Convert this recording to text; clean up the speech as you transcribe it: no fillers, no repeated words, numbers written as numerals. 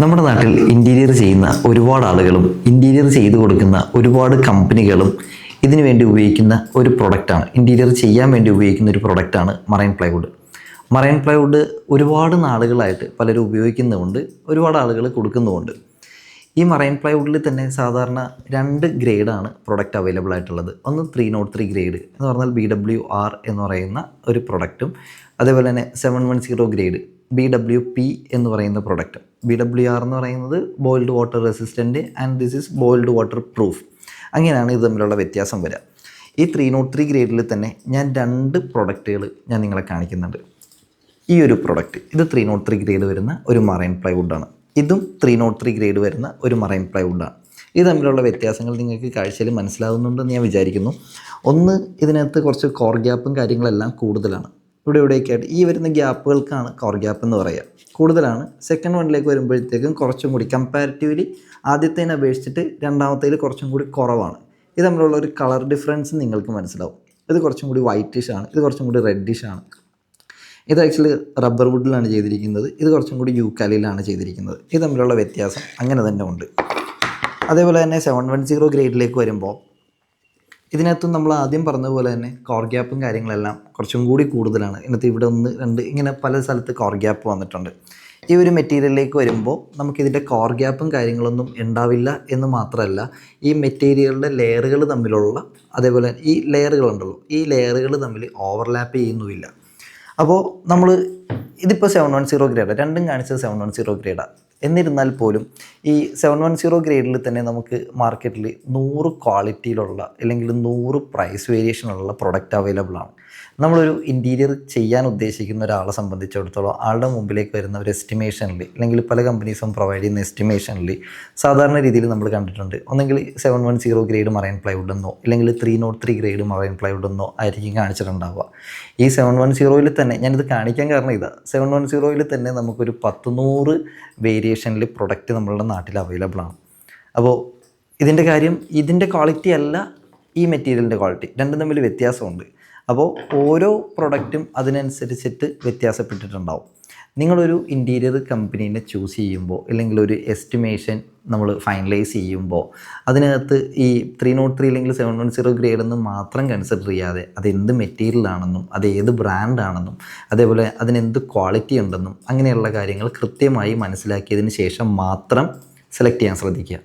നമ്മുടെ നാട്ടിൽ ഇൻറ്റീരിയർ ചെയ്യുന്ന ഒരുപാട് ആളുകളും ഇൻറ്റീരിയർ ചെയ്തു കൊടുക്കുന്ന ഒരുപാട് കമ്പനികളും ഇതിനു വേണ്ടി ഉപയോഗിക്കുന്ന ഒരു പ്രൊഡക്റ്റാണ്, ഇൻറ്റീരിയർ ചെയ്യാൻ വേണ്ടി ഉപയോഗിക്കുന്ന ഒരു പ്രൊഡക്റ്റാണ് മറൈൻ പ്ലൈവുഡ്. മറൈൻ പ്ലൈവുഡ് ഒരുപാട് നാളുകളായിട്ട് പലരും ഉപയോഗിക്കുന്നുമുണ്ട്, ഒരുപാട് ആളുകൾ കൊടുക്കുന്നുമുണ്ട്. ഈ മറൈൻ പ്ലൈവുഡിൽ തന്നെ സാധാരണ 2 ഗ്രേഡാണ് പ്രൊഡക്റ്റ് അവൈലബിൾ ആയിട്ടുള്ളത്. ഒന്ന് 303 ഗ്രേഡ് എന്ന് പറഞ്ഞാൽ BWR എന്ന് പറയുന്ന ഒരു പ്രൊഡക്റ്റും, അതേപോലെ തന്നെ 710 ഗ്രേഡ് BWP എന്ന് പറയുന്ന പ്രൊഡക്റ്റ്. BWR എന്ന് പറയുന്നത് boiled water resistant and this is boiled water proof. അങ്ങനെയാണ് ഇത് തമ്മിലുള്ള വ്യത്യാസം വരിക. ഈ 303 ഗ്രേഡിൽ തന്നെ ഞാൻ 2 പ്രൊഡക്റ്റുകൾ ഞാൻ നിങ്ങളെ കാണിക്കുന്നുണ്ട്. ഈ ഒരു പ്രൊഡക്റ്റ് ഇത് 303 ഗ്രേഡ് വരുന്ന ഒരു മറൈൻ പ്ലൈവുഡാണ്. ഇതും 303 ഗ്രേഡ് വരുന്ന ഒരു മറൈൻ പ്ലൈവുഡാണ്. ഇത് തമ്മിലുള്ള വ്യത്യാസങ്ങൾ നിങ്ങൾക്ക് കാഴ്ചയിൽ മനസ്സിലാവുന്നുണ്ടെന്ന് ഞാൻ വിചാരിക്കുന്നു. ഒന്ന്, ഇതിനകത്ത് കുറച്ച് കോർ ഗ്യാപ്പും കാര്യങ്ങളെല്ലാം കൂടുതലാണ്. ഇവിടെയൊക്കെ ആയിട്ട് ഈ വരുന്ന ഗ്യാപ്പുകൾക്കാണ് കോർ ഗ്യാപ്പ് എന്ന് പറയുക, കൂടുതലാണ്. സെക്കൻഡ് വണ്ണിലേക്ക് വരുമ്പോഴത്തേക്കും കുറച്ചും കൂടി കമ്പാരിറ്റീവ്ലി ആദ്യത്തേനെ അപേക്ഷിച്ചിട്ട് രണ്ടാമത്തേൽ കുറച്ചും കൂടി കുറവാണ്. ഇത് തമ്മിലുള്ള ഒരു കളർ ഡിഫറൻസ് നിങ്ങൾക്ക് മനസ്സിലാവും. ഇത് കുറച്ചും കൂടി വൈറ്റിഷ് ആണ്, ഇത് കുറച്ചും കൂടി റെഡിഷ് ആണ്. ഇത് ആക്ച്വലി റബ്ബർ വുഡിലാണ് ചെയ്തിരിക്കുന്നത്, ഇത് കുറച്ചും കൂടി യൂക്കാലിയിലാണ് ചെയ്തിരിക്കുന്നത്. ഇത് തമ്മിലുള്ള വ്യത്യാസം അങ്ങനെ തന്നെ ഉണ്ട്. അതേപോലെ തന്നെ 710 ഗ്രേഡിലേക്ക് വരുമ്പോൾ ഇതിനകത്തും നമ്മൾ ആദ്യം പറഞ്ഞതുപോലെ തന്നെ കോർ ഗ്യാപ്പും കാര്യങ്ങളെല്ലാം കുറച്ചും കൂടി കൂടുതലാണ്. ഇതിനകത്ത് ഇവിടെ 1, 2 ഇങ്ങനെ പല സ്ഥലത്ത് കോർ ഗ്യാപ്പ് വന്നിട്ടുണ്ട്. ഈ ഒരു മെറ്റീരിയലിലേക്ക് വരുമ്പോൾ നമുക്കിതിൻ്റെ കോർ ഗ്യാപ്പും കാര്യങ്ങളൊന്നും ഉണ്ടാവില്ല എന്ന് മാത്രമല്ല, ഈ മെറ്റീരിയലിൻ്റെ ലെയറുകൾ തമ്മിലുള്ള, അതേപോലെ ഈ ലെയറുകളുണ്ടല്ലോ, ഈ ലെയറുകൾ തമ്മിൽ ഓവർലാപ്പ് ചെയ്യുന്നുമില്ല. അപ്പോൾ നമ്മൾ ഇതിപ്പോൾ 710 ഗ്രേഡാണ്, രണ്ടും കാണിച്ചത് 710 ഗ്രേഡാണ്. എന്നിരുന്നാൽ പോലും ഈ 710 ഗ്രേഡിൽ തന്നെ നമുക്ക് മാർക്കറ്റിൽ 100 ക്വാളിറ്റിയിലുള്ള അല്ലെങ്കിൽ 100 പ്രൈസ് വേരിയേഷനുള്ള പ്രൊഡക്റ്റ് അവൈലബിൾ ആണ്. നമ്മളൊരു ഇൻറ്റീരിയർ ചെയ്യാൻ ഉദ്ദേശിക്കുന്ന ഒരാളെ സംബന്ധിച്ചിടത്തോളം ആളുടെ മുമ്പിലേക്ക് വരുന്ന ഒരു എസ്റ്റിമേഷനിൽ, അല്ലെങ്കിൽ പല കമ്പനീസും പ്രൊവൈഡ് ചെയ്യുന്ന എസ്റ്റിമേഷനിൽ സാധാരണ രീതിയിൽ നമ്മൾ കണ്ടിട്ടുണ്ട്, ഒന്നെങ്കിൽ 710 ഗ്രേഡ് മറൈൻ പ്ലൈവുഡ് എന്നോ അല്ലെങ്കിൽ 303 ഗ്രേഡ് മറൈൻ പ്ലൈവുഡ് എന്നോ ആയിരിക്കും കാണിച്ചിട്ടുണ്ടാവുക. ഈ 710 തന്നെ ഞാനിത് കാണിക്കാൻ കാരണം ഇതാ, 710 തന്നെ നമുക്കൊരു 100 വേരിയേഷനിൽ പ്രൊഡക്റ്റ് നമ്മളുടെ നാട്ടിൽ അവൈലബിൾ ആണ്. അപ്പോൾ ഇതിൻ്റെ കാര്യം, ഇതിൻ്റെ ക്വാളിറ്റി അല്ല ഈ മെറ്റീരിയലിൻ്റെ ക്വാളിറ്റി, രണ്ടും തമ്മിൽ വ്യത്യാസമുണ്ട്. അപ്പോൾ ഓരോ പ്രൊഡക്റ്റും അതിനനുസരിച്ചിട്ട് വ്യത്യാസപ്പെട്ടിട്ടുണ്ടാവും. നിങ്ങളൊരു ഇൻറ്റീരിയർ കമ്പനീനെ ചൂസ് ചെയ്യുമ്പോൾ, അല്ലെങ്കിൽ ഒരു എസ്റ്റിമേഷൻ നമ്മൾ ഫൈനലൈസ് ചെയ്യുമ്പോൾ, അതിനകത്ത് ഈ 303 അല്ലെങ്കിൽ 710 ഗ്രേഡ് എന്ന് മാത്രം കൺസിഡർ ചെയ്യാതെ അതെന്ത് മെറ്റീരിയലാണെന്നും അത് ഏത് ബ്രാൻഡാണെന്നും അതേപോലെ അതിനെന്ത് ക്വാളിറ്റി ഉണ്ടെന്നും അങ്ങനെയുള്ള കാര്യങ്ങൾ കൃത്യമായി മനസ്സിലാക്കിയതിന് ശേഷം മാത്രം സെലക്ട് ചെയ്യാൻ ശ്രദ്ധിക്കുക.